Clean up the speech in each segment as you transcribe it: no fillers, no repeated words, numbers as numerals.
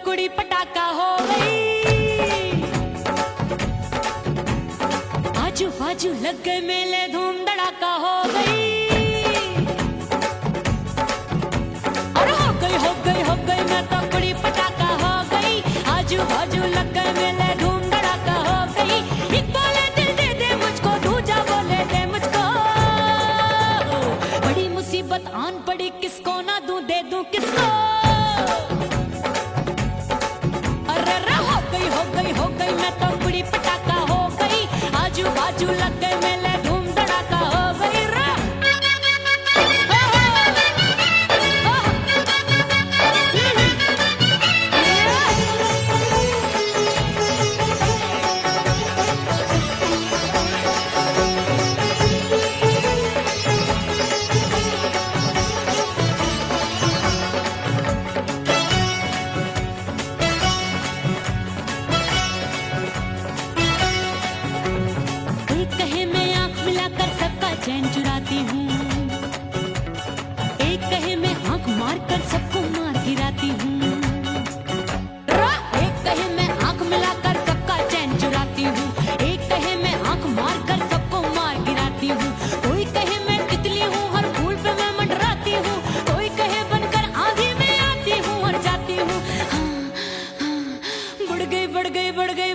कुड़ी पटाखा हो गई। आजू बाजू लग गए मेले, धूम धड़ाका हो गई। और हो गई मैं तो कुड़ी पटाखा हो गई। आजू बाजू लग गए मेले, धूम धड़ाका हो गई। एक बोले दिल दे दे मुझको, दूजा बोले दे मुझको। बड़ी मुसीबत आन पड़ी, किसको ना दूं दे दूं किसको। हो गई मैं तो कुड़ी पटाखा हो गई। आजू बाजू लग गए मेले, धूम धड़ाका हो गई। चैन चुराती हूँ, एक कहे मैं आंख मार कर सबको मार गिराती हूँ। एक कहे मैं आंख मिलाकर सबका चैन चुराती हूँ, एक कहे मैं आंख मार कर सबको मार गिराती हूँ। कोई कहे मैं तितली हूँ, हर फूल पे मैं मंडराती हूँ। कोई कहे बनकर आंधी में आती हूँ और जाती हूँ।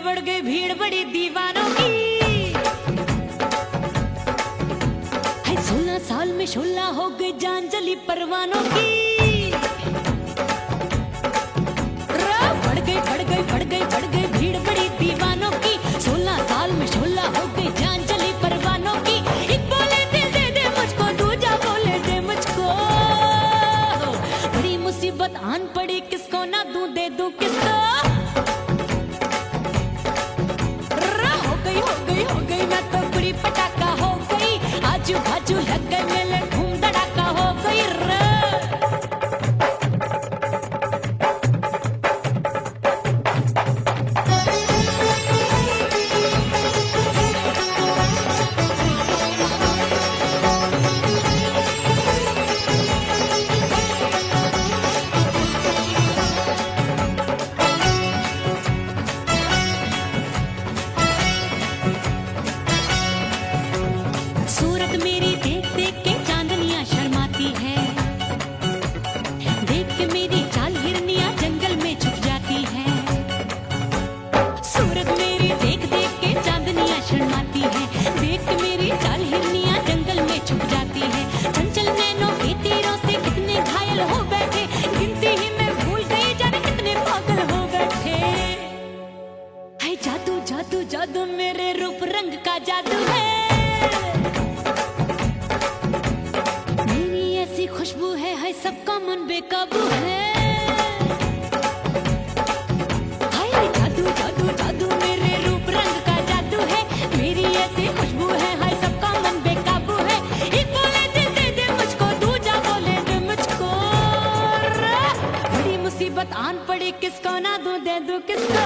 बढ़ गई भीड़ बड़ी दीवानों की। 16 साल में शोला हो गई, जान जली परवानों की। बढ़ गई भीड़ बड़ी दीवानों की। 16 साल में शोला हो गई, जान जली परवानों की। एक बोले दिल दे दे मुझको, दूजा बोले दे मुझको। बड़ी मुसीबत आन पड़ी, किसको ना दूं दे दूं किसको। हो गई मैं तो कुड़ी पटाखा हो गई। आजू बाजू लग गए मेले, धूम धड़ाका हो गई। सूरत मेरी देख देख के चांदनियां शर्माती है। देख के मेरी चाल हिरनियां जंगल में छुप जाती है। सूरत मेरी देख देख के चांदनियां शर्माती है। देख के मेरी चाल हिरनियां जंगल में छुप जाती है। चंचल नैनों के तीरों से कितने घायल हो बैठे, गिनती ही मैं भूल गई, जाने कितने पागल हो बैठे। है जादू जादू जादू मेरे रूप रंग का जादू है। खुशबू है सबका मन बेकाबू है। हाय जादू जादू जादू मेरे रूप रंग का जादू है। मेरी ऐसी खुशबू है सबका मन बेकाबू है। एक बोले दिल दे दे मुझको, दूजा बोले दे मुझको। बड़ी मुसीबत आन पड़ी, किसको ना दूं दे दूं किसको।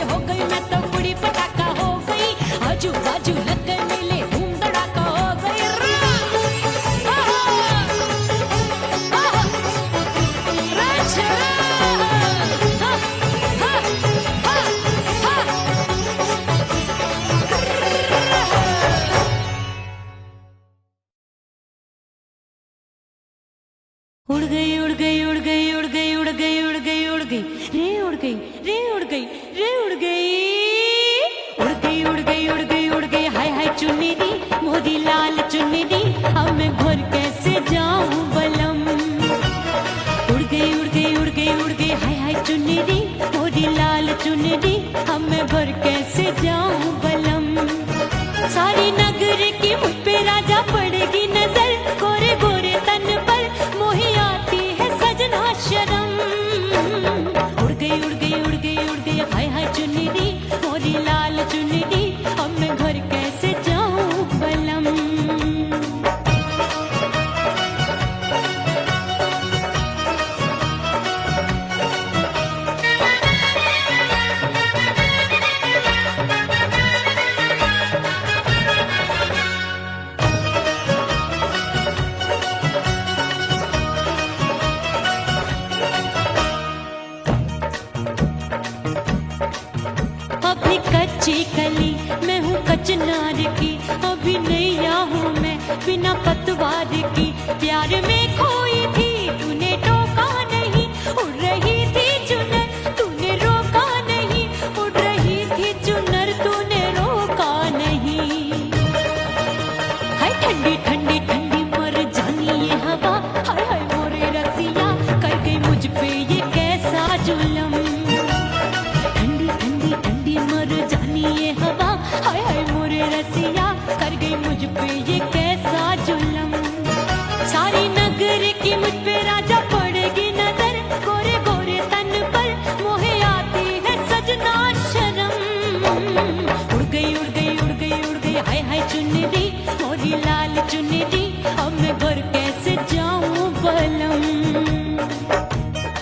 हो गई मैं तो कुड़ी पटाखा हो गई। आजू बाजू लग गए मेले, धूम धड़ाका हो गई। उड़ गई उड़ गई उड़ गई उड़ गई उड़ गई उड़ गई उड़ गई रे उड़ गई रे उड़ गई रे उड़ गई उड़ गई उड़ गई उड़ गई उड़ गई। हाय हाय चुन्नी मोदी लाल चुन्नी, अब मैं घर कैसे जाऊं बलम। उड़ गई उड़ गई उड़ गई उड़ गई। हाय हाय चुन्नी मोदी लाल चुन्नी, अब मैं घर कैसे जाऊं बलम। सारी नगर की मुझ पे राजा पड़ेगी नजर, गोरे गोरे तन पर मोही आती है सज कच्ची कली मैं हूँ कचनार की, अभी नैया हूँ मैं बिना पतवार की। प्यार में खोई थी तूने टोका नहीं, उड़ रही थी चुनर तूने रोका नहीं, उड़ रही थी चुनर तूने रोका नहीं। हाय ठंडी ठंडी ठंडी मर जानी ये हवा, हाय हाय मोरे रसिया कर गई मुझ पे ये कैसा जुलम। ठंडी ठंडी ठंडी मर जानी ये हवा, हाय हाय मोरे रसिया कर गई मुझ पे ये कैसा जुलम। सारी नगर की मुझ पे राजा पड़ेगी नजर, गोरे गोरे तन पर मोहे आती है सजना शर्म। उड़ गई उड़ गई उड़ गई उड़ गई हाय हाय चुनरी मोरी लाल चुनरी, अब मैं घर कैसे जाऊं बलम।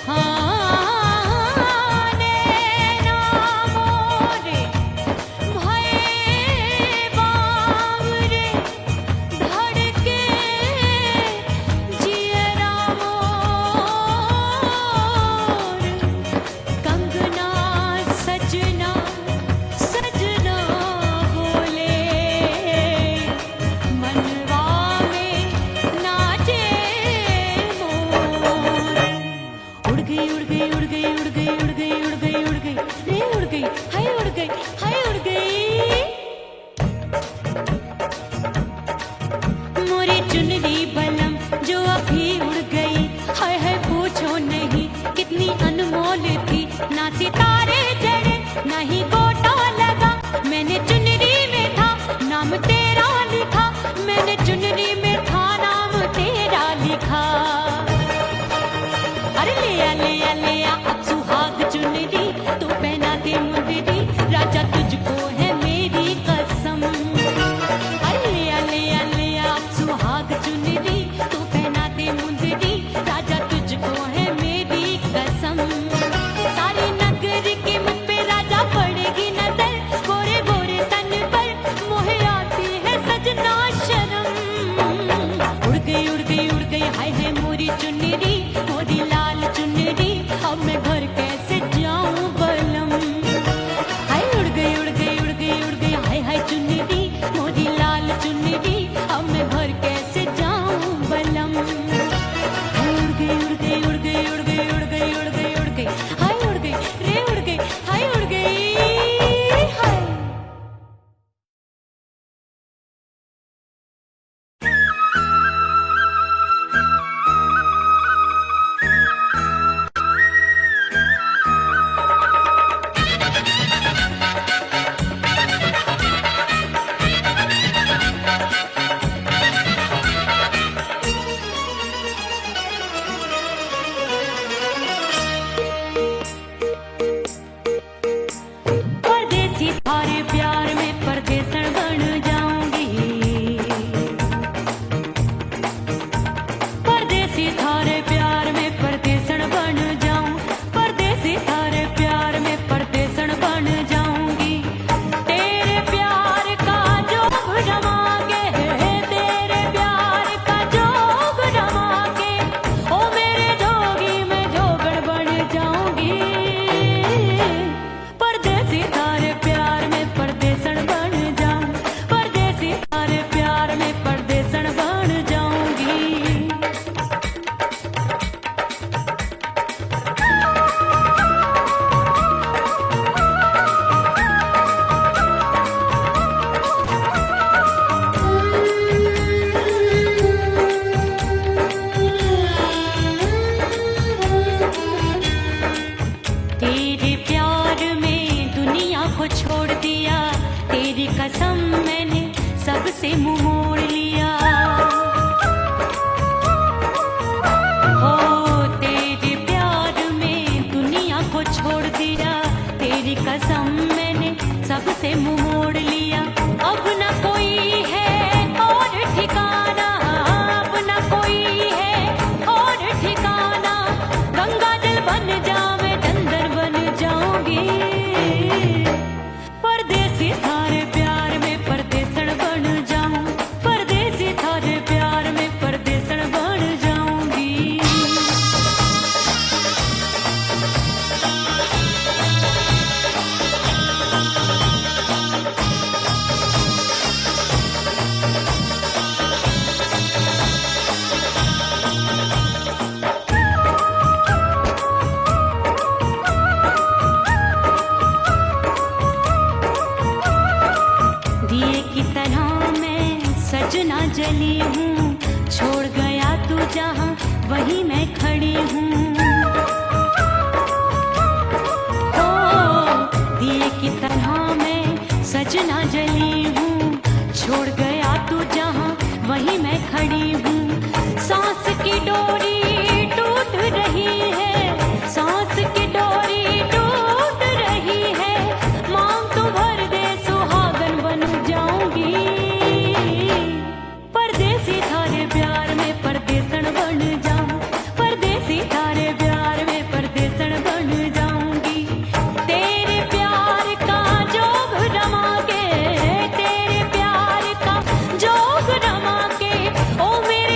हाँ नैना मोरे भये बावरे, धड़के जियरा मोर, कंगना सजना सजना बोले, मनवा में नाचे मोर। उड़ गई उड़ गई उड़ गई उड़ गई उड़ गई उड़ गई उड़ गई रे उड़ गई हाय उड़ गई हाय उड़ गई। मोरी चुनरी बलम जो अभी उड़ गई, हाय हाय पूछो नहीं कितनी अनमोल थी। ना सितारे जड़े ना ही गोटा लगा, मैंने चुनरी में था नाम तेरा लिखा, मैंने चुनरी में था नाम तेरा लिखा। अरे ले आ ले आ ले आ अब सुहाग चुनरी, तू पहना दे मुंदरी राजा तुझको है मेरी कसम। अरे ले आ ले आ ले आ अब सुहाग चुनरी, तू पहना दे मुंदरी राजा तुझको है मेरी कसम। सारी नगर की मुझ पे राजा पड़ेगी नजर, गोरे गोरे तन पर मोहे आती है सजना शर्म। उड़ गई उड़ गई उड़ गई हाय हाय मोरी चुनरी मोरी लाल चुनरी, अब मैं घर कैसे जाऊं बलम। हाय उड़ गई उड़ गई उड़ गई उड़ गई हाय हाय चुनरी मोरी लाल चुनरी, अब मैं घर कैसे जाऊं बलम। हाय उड़ गई उड़ गई उड़ गई उड़ गई उड़ गई उड़ गई उड़ गई हाय उड़ गई रे उड़ गई हाय उड़ गई हाय। जली हूँ, छोड़ गया तू जहाँ वहीं मैं खड़ी हूँ। ओ दिए की तरह मैं सजना जली हूँ, छोड़ गया तू जहाँ वहीं मैं खड़ी हूँ। सांस की डोरी टूट रही है, सांस की डोरी टूट रही है, मांग तो भर दे सुहागन बन जाऊंगी। परदेसी थारे प्यार में परदेसन बन जाऊं, परदेसी थारे प्यार में परदेसन बन जाऊंगी। तेरे प्यार का जोग रमा के, तेरे प्यार का जोग रमा के, ओ मेरे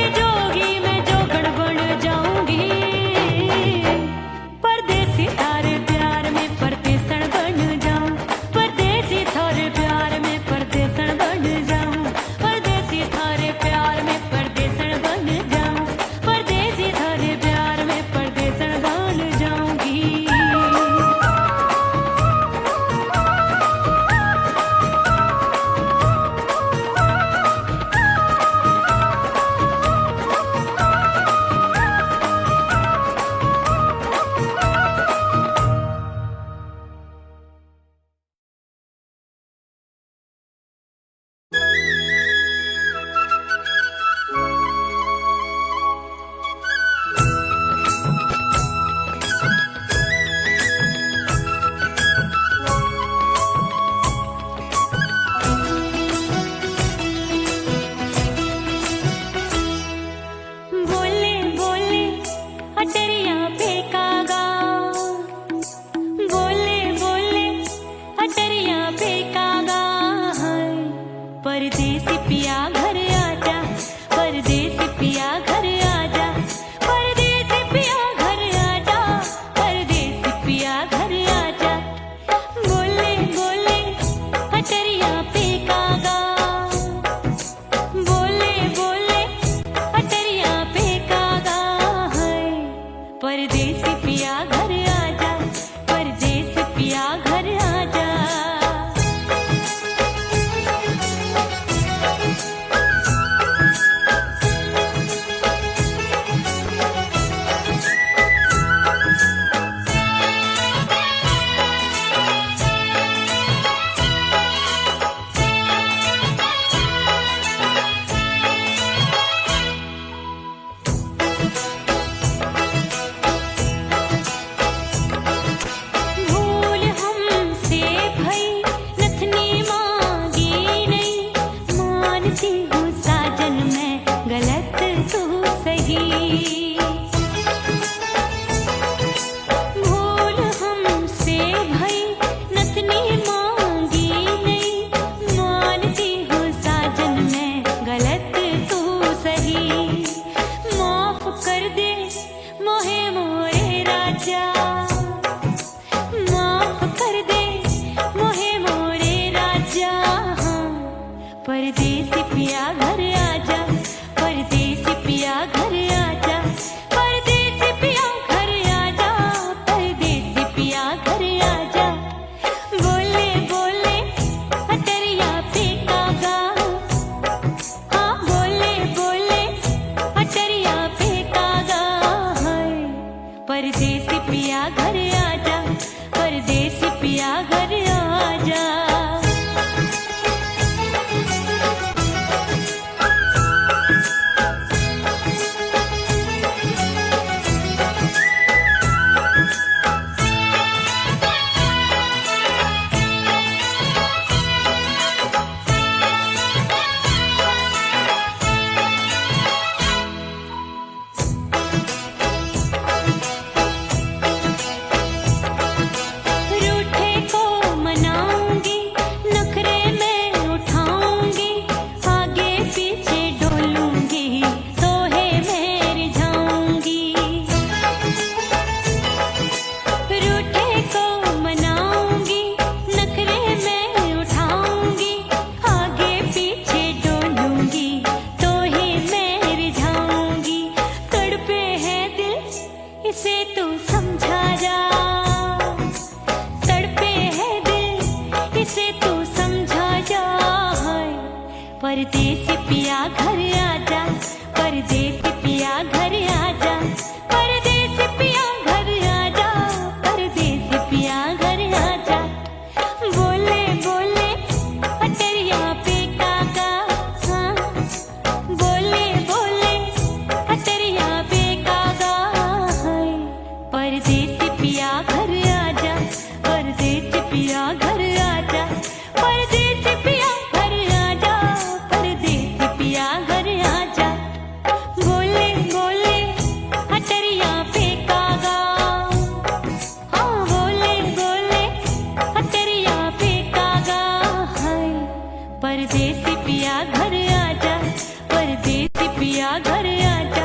पिया घर आजा,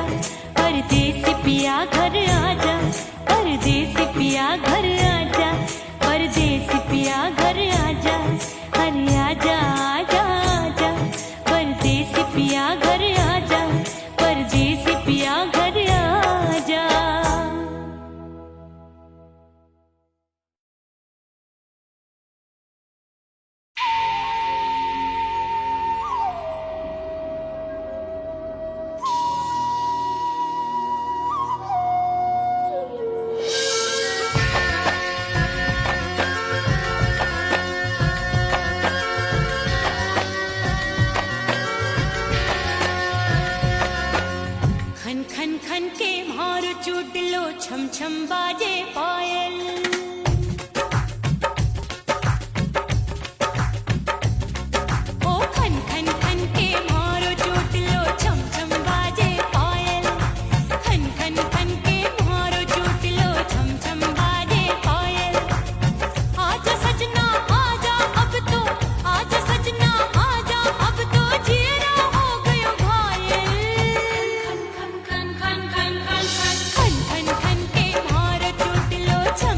परदेसी पिया घर आजा, परदेसी पिया घर आजा, परदेसी पिया घर आजा, अरे आजा आजा आजा, परदेसी पिया घर आजा, परदेसी पिया घर आजा। खन खन खन के मारो चूडलो, छम छम बाजे पायल। ओ खन खन खन के मारो चूडलो, छम छम बाजे पायल। खन खन खन के मारो चूडलो, छम छम बाजे पायल। आजा सजना आजा अब तो, आजा सजना आजा अब तो, जीरा हो गयो घायल। खन खन खन खन खन खन खन खन के मारो चूडलो, छम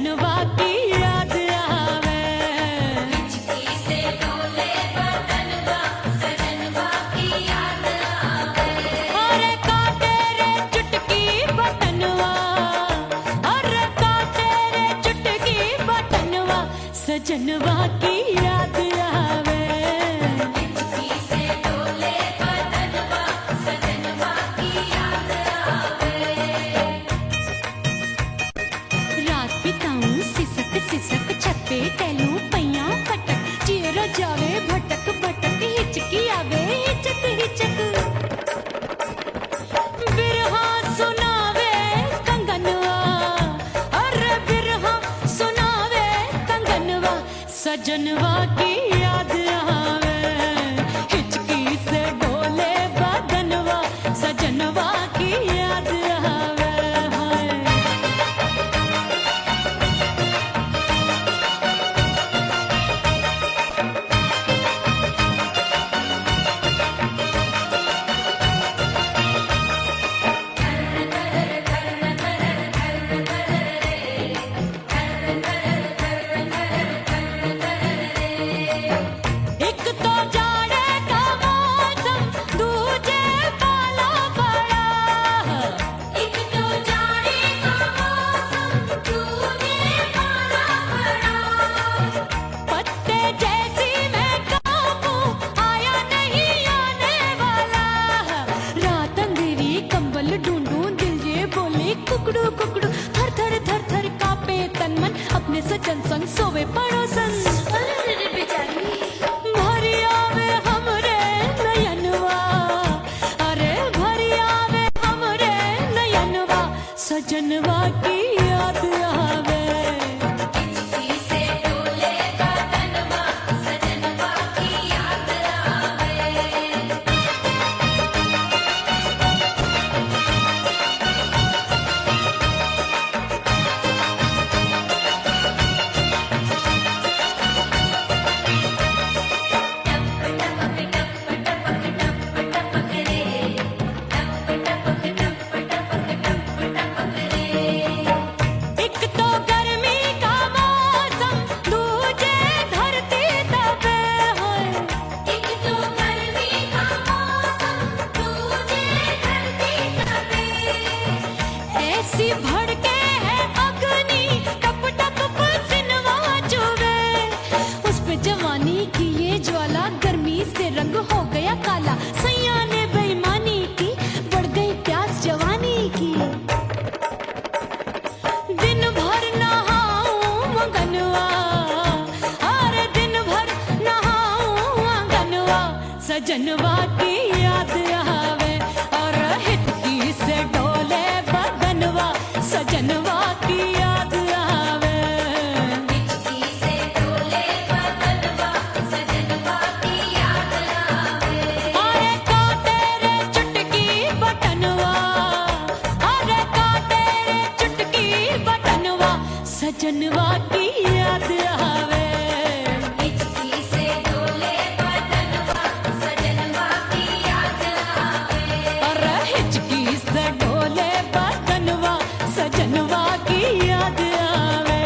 सजनवा की याद आवे। हिचकी से डोले बदनवा सजनवा की याद आवे। अरे काटे रे चुटकी बटनवा, अरे काटे रे चुटकी बटनवा सजनवा की याद आवे। हिचकी से डोले बदनवा सजनवा की याद आवे। रात बिताऊं सिसक सिसक छत पे टहलूं पैया पटक, चेहरा जावे भटक भटक, हिचकी आवे हिचक हिचक। बिरहा सुनावे कंगनवा, अरे बिरहा सुनावे कंगनवा सजनवा की याद आवे। हिचकी से डोले बदनवा सजनवा की याद आवे। हाय एक तो जाड़े का मौसम, दूजे पाला पड़ा। एक तो जाड़े का मौसम दूजे पाला पड़ा। पत्ते जैसी मैं कांपूं, आया नहीं आने वाला। रात अंधेरी कंबल ढूंढूं, दिल ये बोले कुकड़ू कुकड़ू। थर थर थर थर कांपे तन मन, अपने सजन संग सोवे पड़ोसन। अरे बेचारी भरी आवे हमरे नयनवा, अरे भरी आवे हमरे नयनवा सजनवा की याद आवे। हिचकी से डोले बदनवा सजनवा की याद आवे। एक तो गर्मी का मौसम, दूजे धरती तपे होए। एक तो गर्मी का मौसम दूजे धरती तपे। ऐसी भड़के है अग्नि, टप टप पसीनवा चुभे। उस पे जवानी की ये ज्वाला, गर्मी से रंग हो गया काला। सैया ने बेईमानी की, बढ़ गई प्यास जवानी की। दिन भर नहाऊं आंगनवा, अरे दिन भर नहाऊं आंगनवा सजनवा की याद आवे। और हिचकी से डोले बदनवा सजनवा की याद आवे। हिचकी से डोले बदनवा सजनवा की याद आवे। अरे काटे रे चुटकी बटनवा, अरे काटे रे चुटकी बटनवा सजनवा की याद आवे। हिचकी से डोले बदनवा सजनवा की याद आवे। अरे हिचकी से डोले बदनवा सजनवा की याद आवे।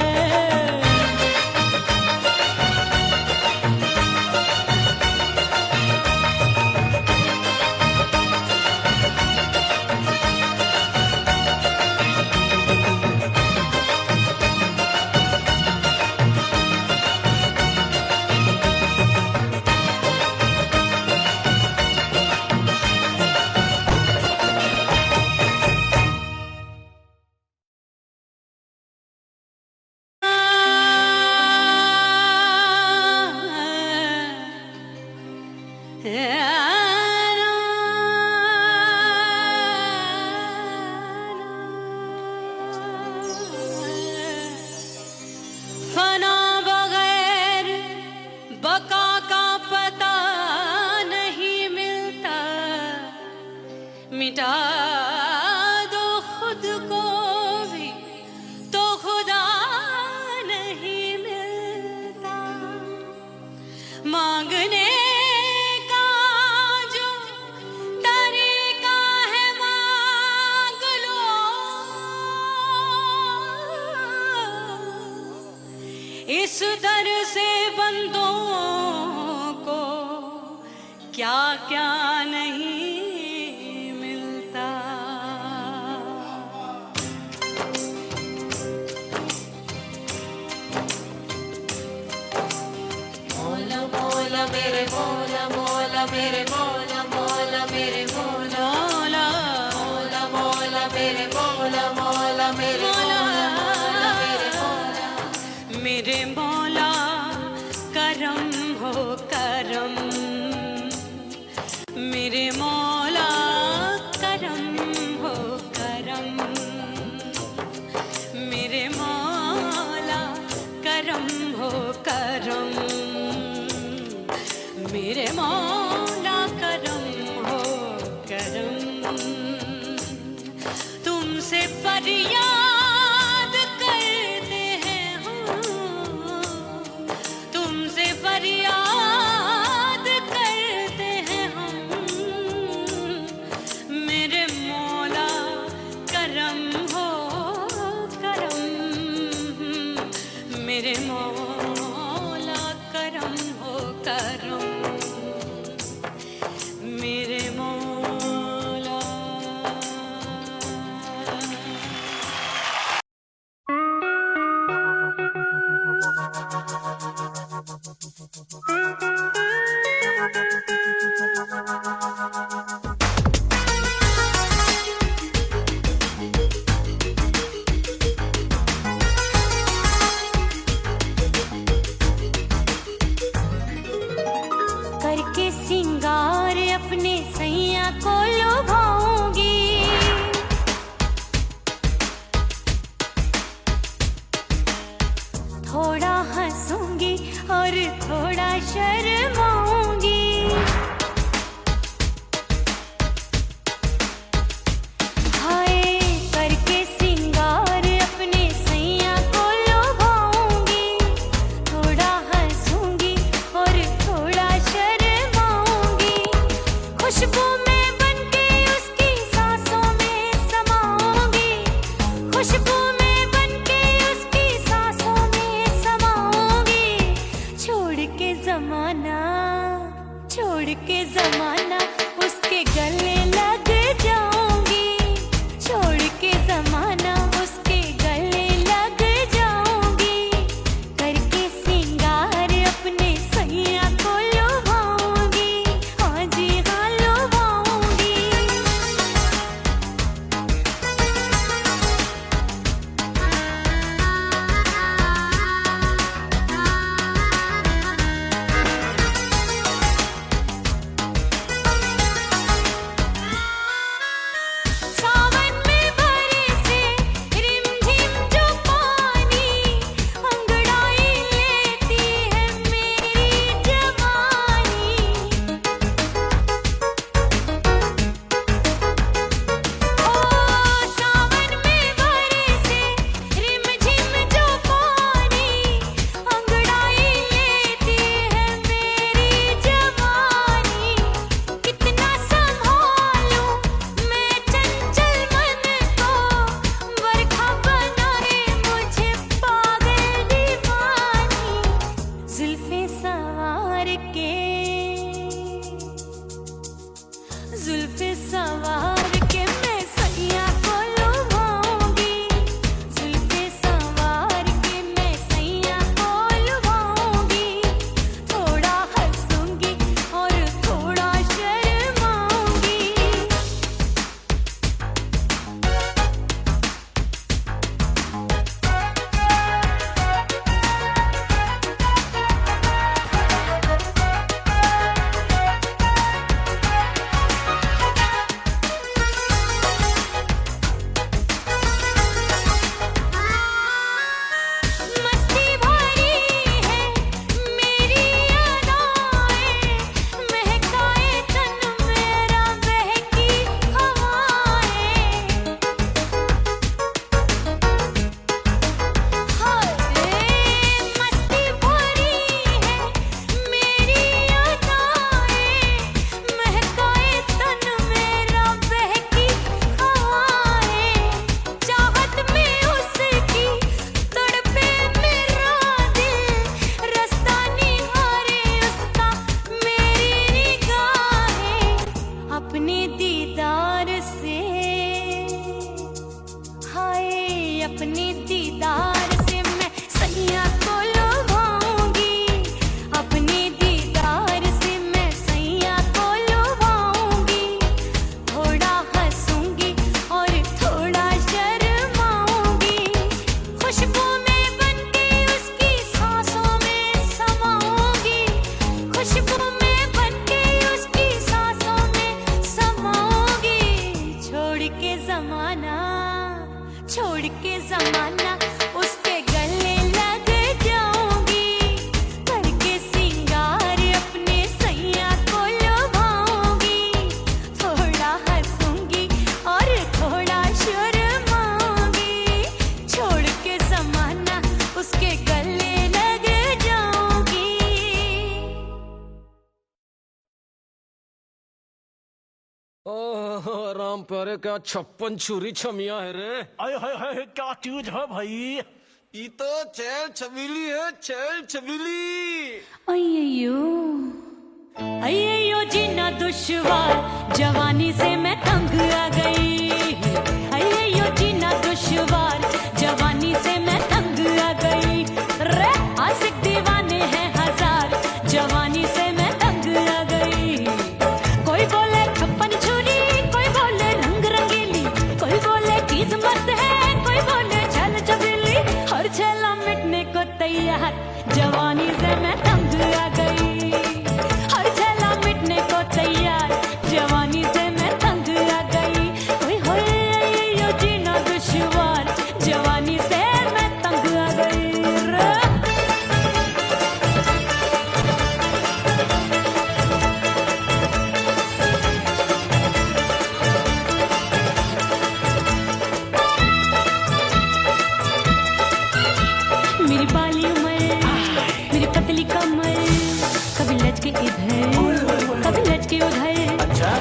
फना बगैर बका का पता नहीं मिलता, मिटा दो खुद को भी तो खुदा नहीं मिलता। मांगने का जो तरीका है मांग लो, बंदों को क्या क्या नहीं मिलता। मोला मोला मेरे मोला मोला मेरे मोला मोला मेरे मोला मोला मोला मोला मेरे मोला मोला मेरे मोला मोला मेरे मोला मेरे मौला करम हो करम, मेरे मौला करम हो करम, मेरे मौला करम हो करम, मेरे मौला करम हो करम। तुमसे फरियाद करते हैं हम, तुमसे फरियाद करते हैं हम, मेरे मौला करम हो करम, मेरे मौला करम हो करम, मेरे मौला। करके सिंगार अपने सैया को लुभाऊंगी, थोड़ा हंसूंगी और थोड़ा शर्माऊंगी। हाय करके सिंगार अपने सैया को लुभाऊंगी, थोड़ा हंसूंगी और थोड़ा शर्माऊंगी। खुशबू में बनके उसकी सांसों में समाऊंगी, खुशबू में बनके उसकी सांसों में समाऊंगी। छोड़ के जमाना उसके गले लग जाऊंगी, छोड़ के जमाना उसके गले लग जाऊंगी। करके सिंगार अपने सैया को लुभाऊंगी, हाँ जी हाँ लुभाऊंगी। खुशबू में बनके उसकी सांसों में समाओगी। छोड़ के जमाना उसके गले लग जाऊंगी। करके सिंगार अपने सैया को लुभाऊंगी। थोड़ा हंसूंगी और थोड़ा शर्माऊंगी। छोड़ के जमाना उसके गले लग जाऊंगी। ओह राम प्यारे, क्या 56 छुरी छमिया है रे। अरे हाय हाय क्या चीज है भाई। ये तो चैल छबीली है, चैल छबीली। अय्यो जीना दुश्वार, जवानी से मैं तंग आ गई। अय्यो जीना दुश्वार, जवानी से मैं तंग आ गई। रे आशिक दीवाने हैं हजार, जवानी से मैं तंग आ गई। कोई बोले 56 छुरी, कोई बोले रंग रंगीली, कोई बोले चीज मस्त है, कोई बोले छल छबीली। हर छेला मिटने को तैयार, जवानी से मैं तंग आ गई। हर छेला मिटने को तैयार, जवानी से मैं तंग आ गई। ओए होए यो जीना दुश्वार, जवानी से मैं तंग आ गई रे। मेरी बाली उमर, मेरी पतली कमर, कभी लचके इधर कभी लचके उधर।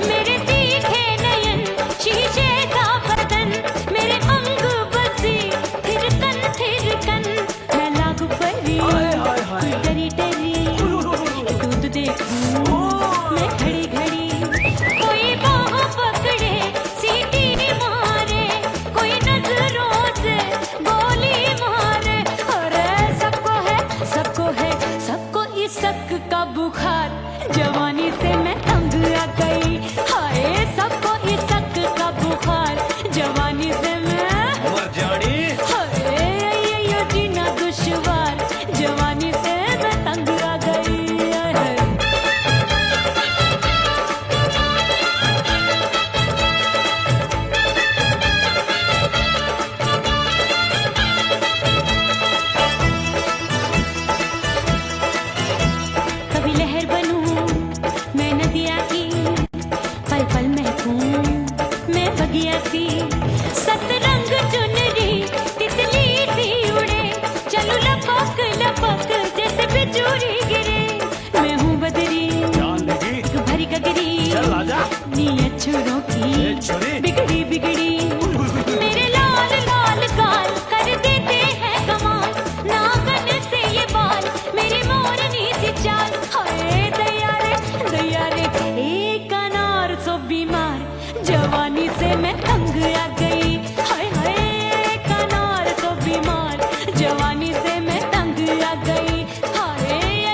मेरे तीखे नयन, शीशे का बदन, मेरे अंग बसी थिरकन। मैं लागू परी डरी डरी, दूध देखूं मैं घड़ी घड़ी। कोई बाह पकड़े सीटी मारे, कोई नजरों से गोली मारे। अरे सबको इसक का बुखार, जवानी से मैं तंग आ गई। हाय सबको इसक का बुखार, जवानी से मैं मर जानी। हाय ये जीना दुश्वार, जवानी से मैं तंग आ गई। कभी लहर बनूं मैं नदिया की, पल पल महकूं मैं बगिया सी। सतरंग चुनरी तितली सी उड़े, चलूं लपक जैसे बिजूरी गिरे। मैं हूँ बदरी जान लगी भरी गगरी, चल आजा। नीयत छुरों ए की छुरी। बिगड़ी। मेरे लाल लाल गाल कर देते हैं कमाल, नागन से ये बाल मेरी मोरनी सी चाल। हाय दया रे एक अनार सो बीमार, जवानी से मैं तंग आ गई। हाय हाय एक अनार सो बीमार, जवानी से मैं तंग आ गई। हाय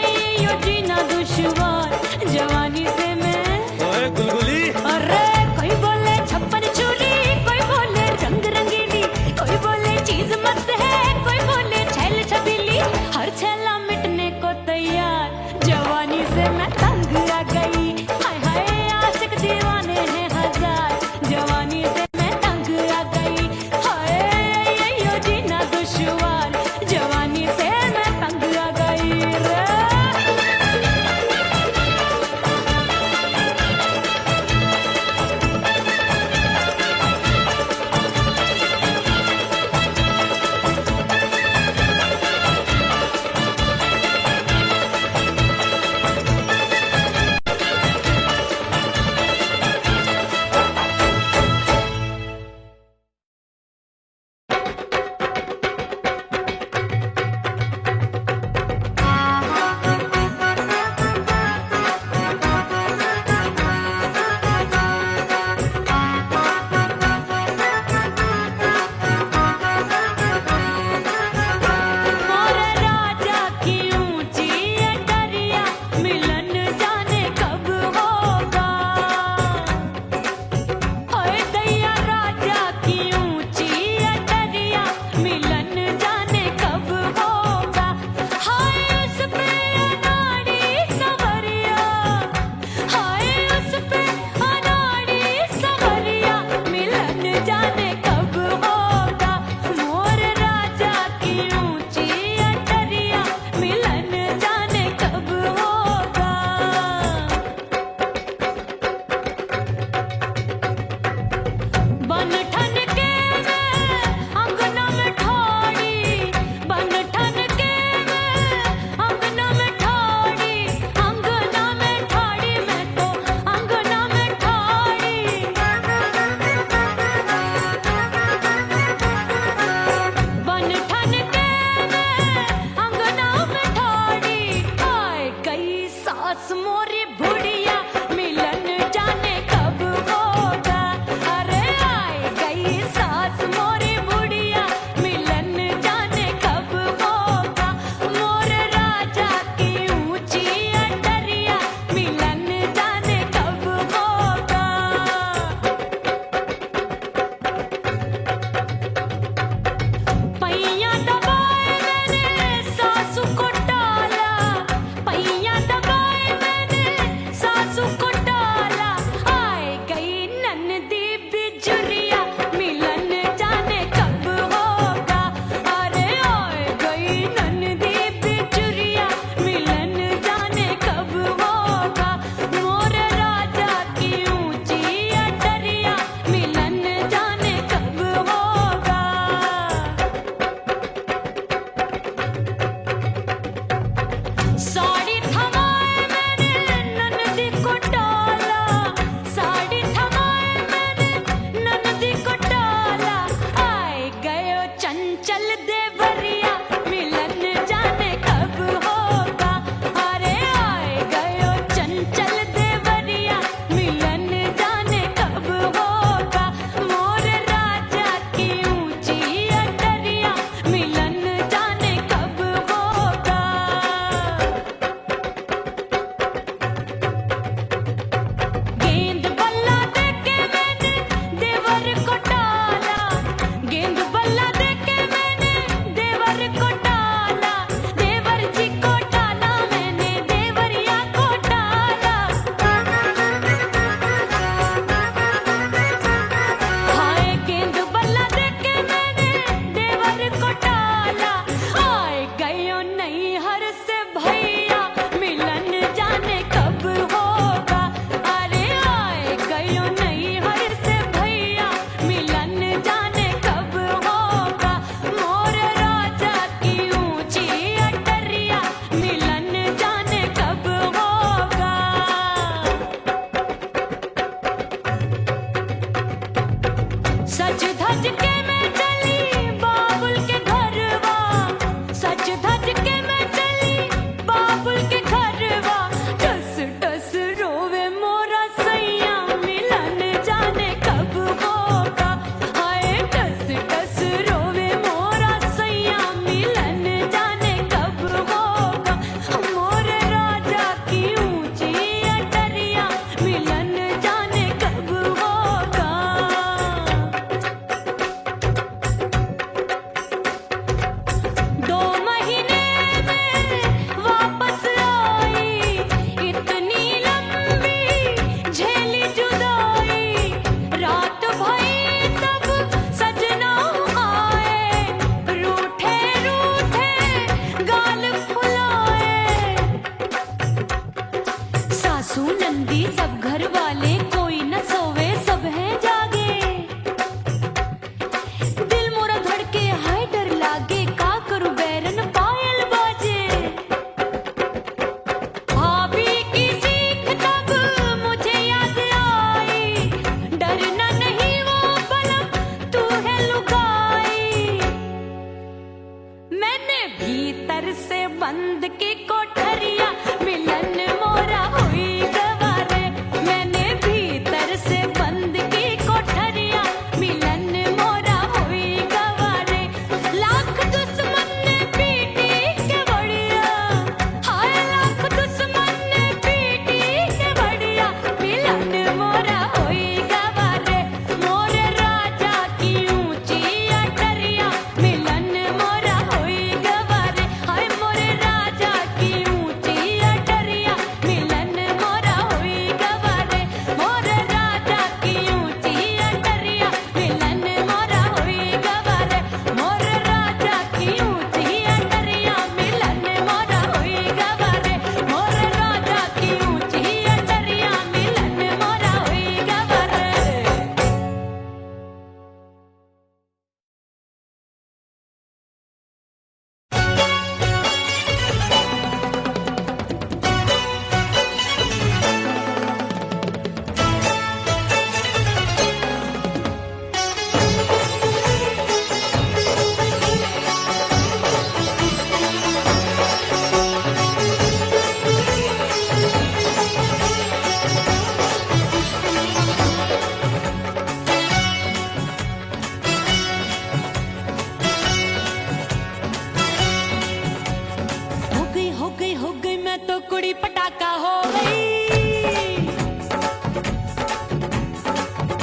कुड़ी पटाखा हो गई।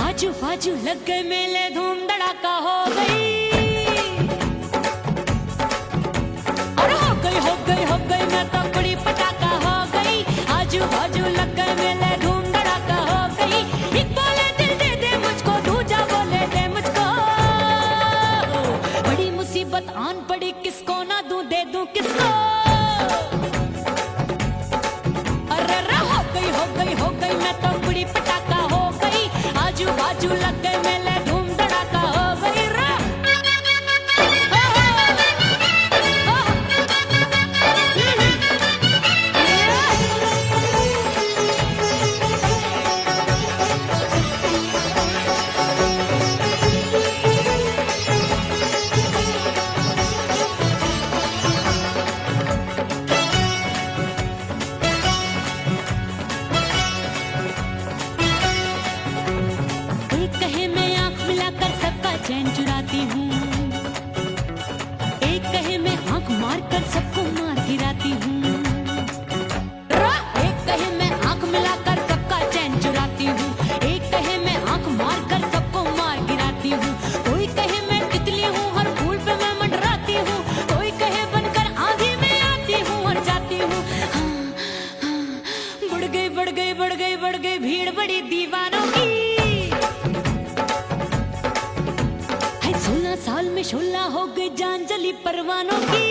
आजू बाजू लग गए मेले, धूम धड़ाका हो गई। और हो गई मैं तो कुड़ी पटाखा हो गई। आजू बाजू लग गए मेले, धूम धड़ाका हो गई। एक बोले दिल दे दे मुझको, दूजा बोले दे मुझको। बड़ी मुसीबत आन पड़ी, किसको ना दूं दे दूं किसको। अरे हो गई मैं तो कुड़ी पटाखा हो गई। आजू बाजू लग गए मेले, धूम धड़ाका हो गई रे। एक कहे मैं आंख मिलाकर सबका चैन चुराती हूँ, एक कहे मैं आंख मारकर सबको मार गिराती हूँ। एक कहे मैं आंख मिलाकर सबका चैन चुराती हूँ, एक कहे मैं आंख मारकर सबको मार गिराती हूँ। कोई कहे मैं तितली हूँ, हर फूल पे मैं मंडराती हूँ। कोई कहे बनकर आंधी में आती हूँ और जाती हूँ। बढ़ गई भीड़ बड़ी दीवानों की। 16 साल में शोला हो गई, जान जली परवानों की।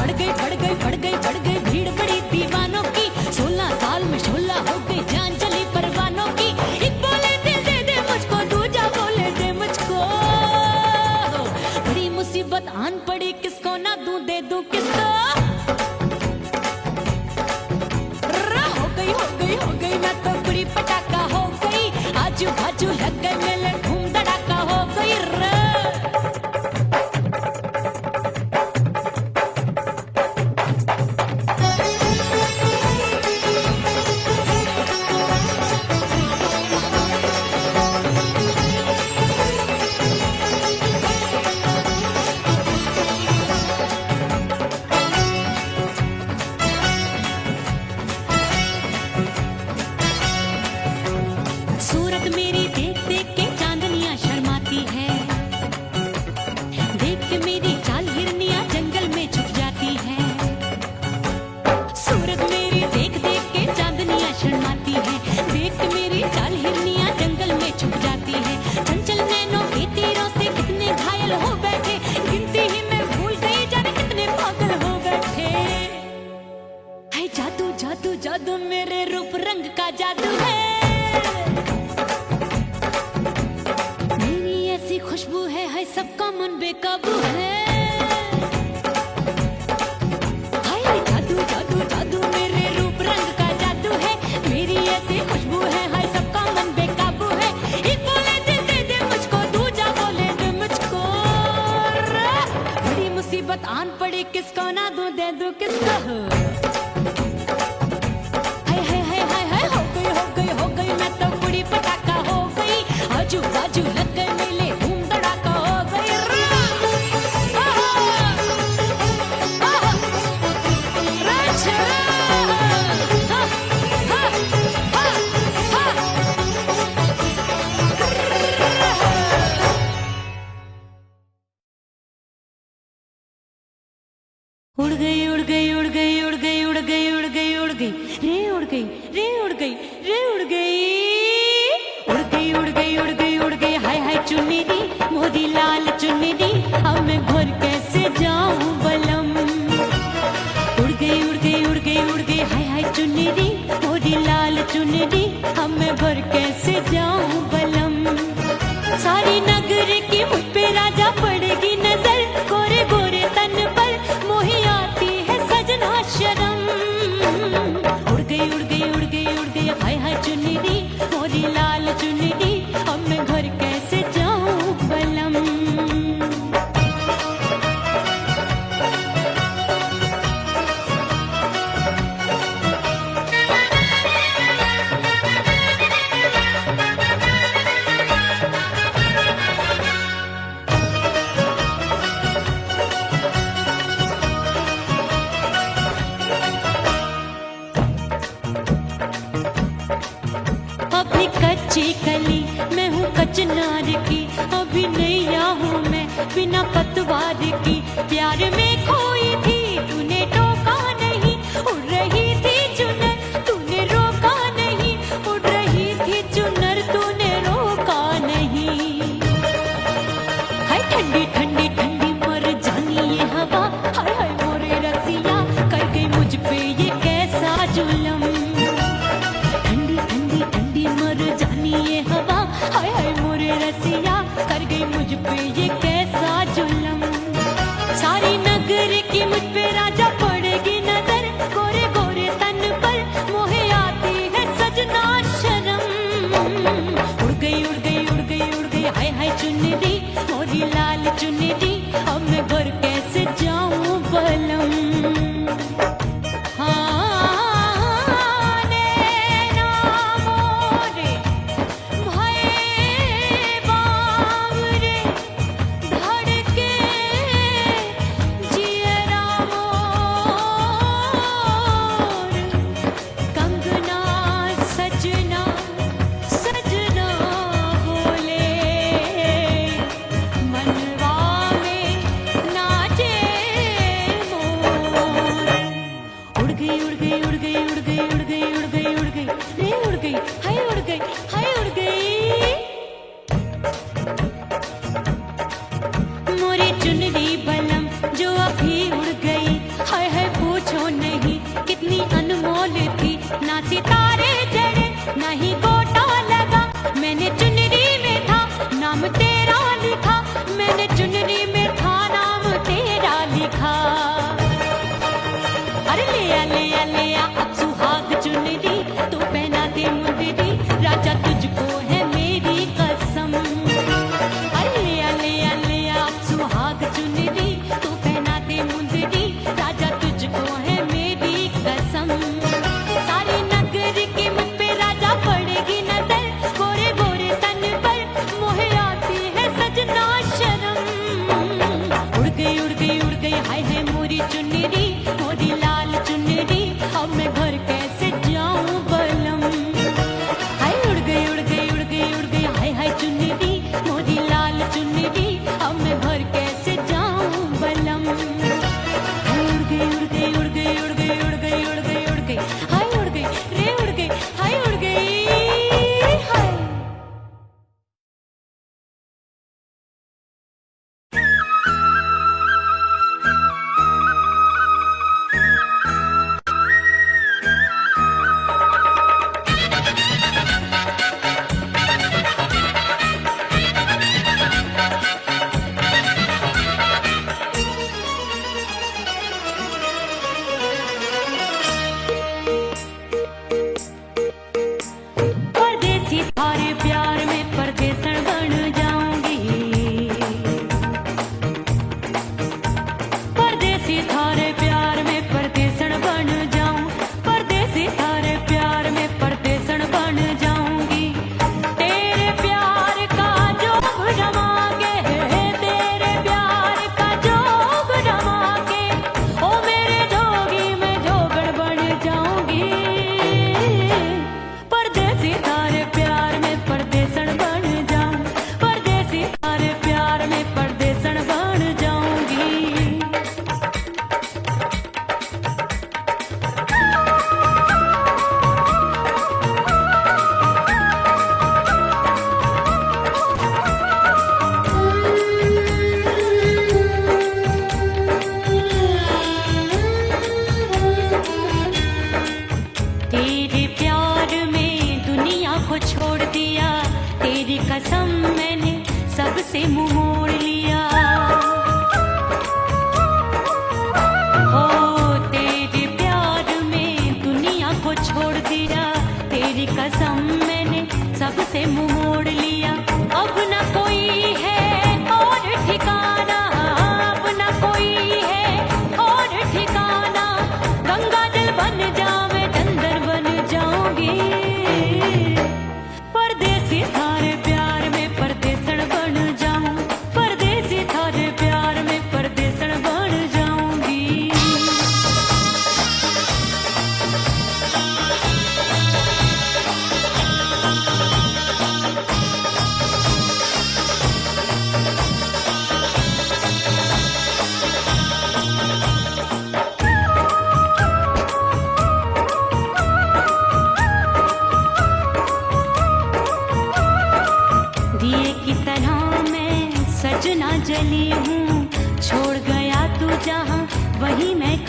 बढ़ गई भीड़ बड़ी दीवानों की। 16 साल में शोला हो गई, जान जली परवानों की। एक बोले दिल दे दे मुझको, दूजा बोले दे मुझको। बड़ी मुसीबत आन पड़ी, किसको ना दूं दे दूं किसको। हो गई मैं तो कुड़ी पटाखा हो गई। आजू बाजू लग गए मेले, धूम धड़ाका हो गई रे। सूरत मेरी देख देख के चांदनियां शर्माती है। देख के मेरी चाल हिरनियां जंगल में छुप जाती है। सूरत मेरी देख देख के चांदनियां शर्माती है। देख के मेरी चाल हिरनियां जंगल में छुप जाती है। चंचल नैनों के तीरों से कितने घायल हो बैठे, गिनती ही मैं भूल गई जाने कितने पागल हो बैठे। है जादू जादू जादू मेरे रूप रंग का जादू है। खुशबू है सबका मन बेकाबू है। हाय जादू जादू जादू मेरे रूप रंग का जादू है। मेरी ऐसी खुशबू है, हाय सबका मन बेकाबू है। एक बोले दिल दे दे मुझको, दूजा बोले दे मुझको। बड़ी मुसीबत आन पड़ी, किसको ना दूं दे दूं किसको। हो गई मैं तो कुड़ी पटाखा हो गई। आजू बाजू लग गए मेले, धूम धड़ाका हो गई रे। उड़ गई उड़ गई उड़ गई उड़ गई उड़ गई उड़ गई उड़ गई रे, उड़ गई रे, उड़ गई रे, उड़ गई। उड़ गई उड़ गई उड़ गई उड़ गई, हाय हाय चुन्नी मोदी लाल चुन्नी, अब मैं घर कैसे जाऊं बलम। उड़ गई उड़ गई उड़ गई उड़ गई, हाय हाय चुन्नी मोदी लाल चुन्नी, अब मैं घर कैसे जाऊं बलम। सारी नगर की मुझ पे राजा पड़ेगी नजर, गोरे गोरे तन पर मोही आती है सजा। चिनार की, अभी नैया हूँ मैं बिना पतवार की। प्यार में खोई थी तूने टोका नहीं, उड़ रही थी चुनर तूने रोका नहीं, उड़ रही थी चुनर तूने रोका नहीं। हाय ठंडी ठंडी ठंडी मर जानी ये हवा, हाय हाय मोरे रसिया कर गई मुझ पे ये कैसा जुल्म। ठंडी ठंडी ठंडी मर जानी ये हवा, हाय हाय मोरे रसिया कर गई मुझ पे ये कैसा जुल्म। सारी नगर की मुझ पे राजा पड़ेगी नजर, गोरे गोरे तन पर मोहे आती है सजना शर्म। उड़ गई उड़ गई उड़ गई उड़ गई हाय हाय चुनरी, मोरी लाल चुनरी, अब मैं घर कैसे जाऊं बलम। हाँ नैना मोरे भये बावरे, धड़के जियरा मोर, कंगना सजना सजना बोले, मनवा में नाचे मोर। उड़ गई उड़ गई उड़ गई उड़ गई उड़ गई उड़ गई उड़ गई रे उड़ गई हाय उड़ गई हाय उड़ गई। मोरी चुनरी बलम जो अभी उड़ गई, हाय हाय पूछो नहीं कितनी अनमोल थी। ना सितारे जड़े ना ही गोटा लगा, मैंने चुनरी में था नाम तेरा लिखा, मैंने चुनरी में था नाम तेरा लिखा। अरे ले आ अब सुहाग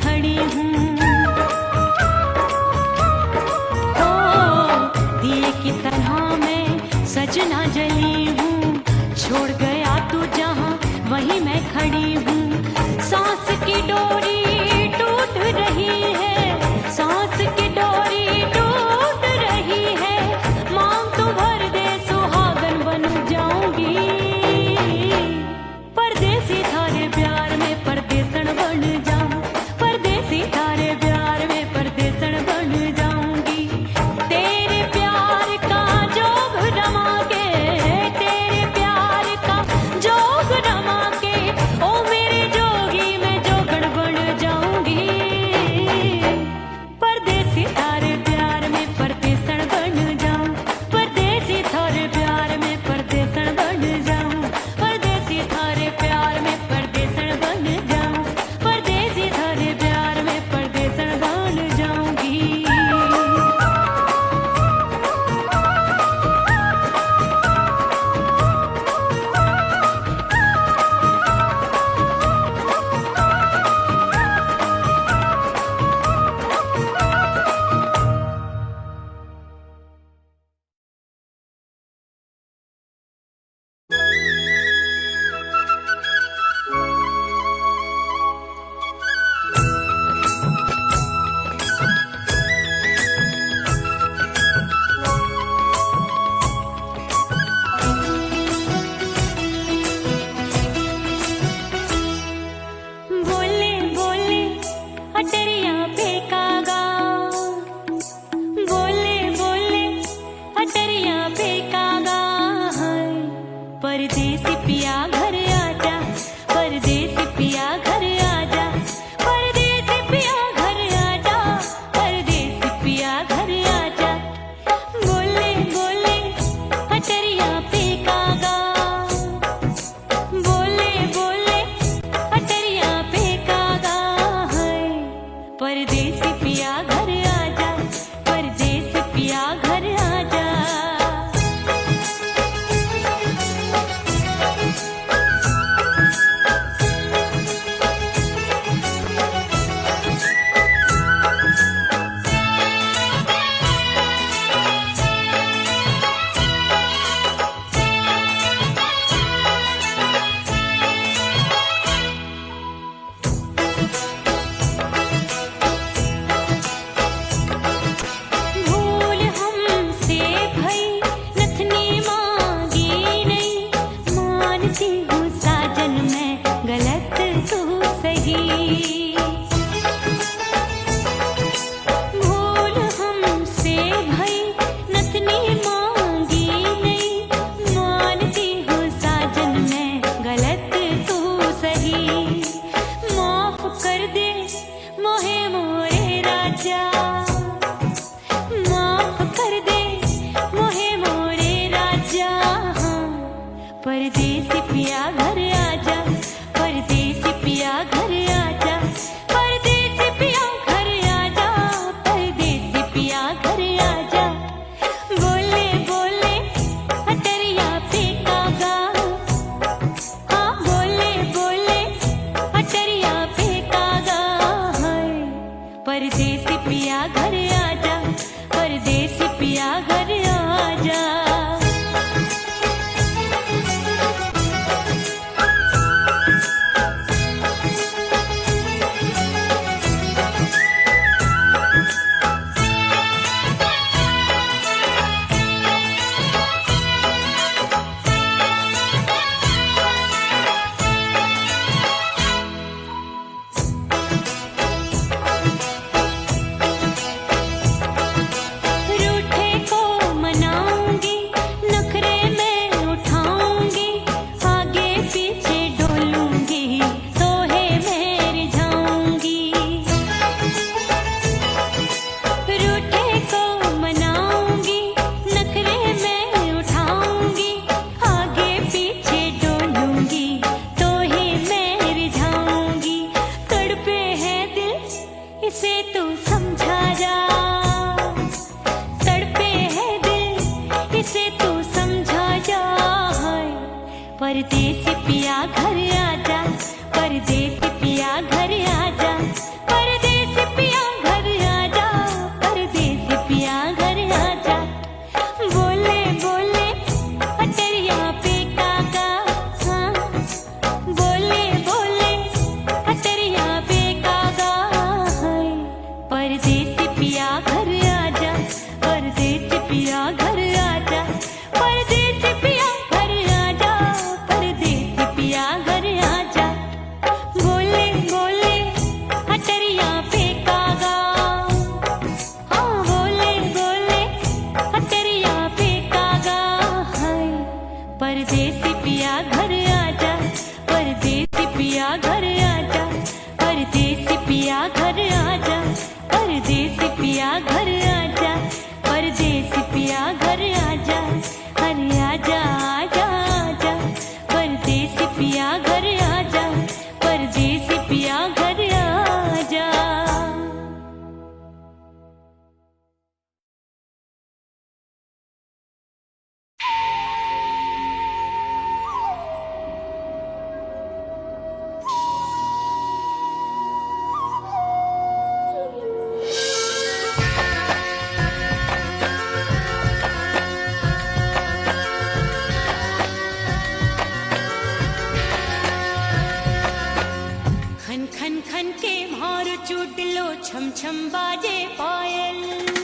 खड़ी हूँ। ओ दिए की तरह मैं सजना जली हूँ, छोड़ गया तू जहाँ वहीं मैं खड़ी हूँ। सांस की डोरी टूट रही है, सांस की डोरी टूट रही है, मांग तू भर दे सुहागन बन जाऊंगी। परदेसी थारे प्यार में परदेसन बन जाऊं, परदेसी थारे प्यार में परदेसन बन जाऊंगी। तेरे प्यार का जोग रमा के, तेरे प्यार का जोग रमा के, ओ मेरे जोगी मैं जोगण बन जाऊंगी। परदेसी थारे प्यार में परदेसन बन जाऊं, परदेसी थारे प्यार में परदेसन बन जाऊं, परदेसी थारे प्यार में परदेसन बन जाऊं, परदेसी थारे प्यार में परदेसन बन जाऊंगी। बोले बोले अटरिया फेंकागा, बोले बोले अटरिया फेंकागा। परदेसी पिया घर आजा, परदेसी पिया घर आजा, परदेसी पिया घर आजा, परदेसी पिया घर आजा। बोले बोले अटरिया फेंकागा, बोले बोले अटरिया फेंकागा। परदेसी पिया घर आजा, परदेसी पिया घर आजा। भूल हमसे भई नथनी मांगी नहीं, मानती हूँ साजन मैं गलत तू सही। भूल हमसे भई नथनी मांगी नहीं, मानती हूँ साजन मैं गलत तू सही। माफ कर दे मोहे मोरे राजा, माफ कर दे मोहे मोरे राजा। परदेसी पिया घर आजा, परदेसी पिया घर आजा, परदेसी पिया घर आजा, परदेसी पिया घर आजा। बोले बोले अटरिया फेंकागा, हाँ बोले बोले अटरिया फेंकागा। परदेसी पिया घर आजा, परदेसी पिया घर आजा। परदेसी पिया घर आजा, परदेसी पिया घर आजा, परदेसी घर आजा, परदेसी पिया घर आजा, परदेसी पिया घर आजा, अरे आजा आजा आजा, परदेसी पिया घर आजा, परदेसी पिया घर आजा। खन खन खन के मारो चूट लो, छम छम बाजे पायल।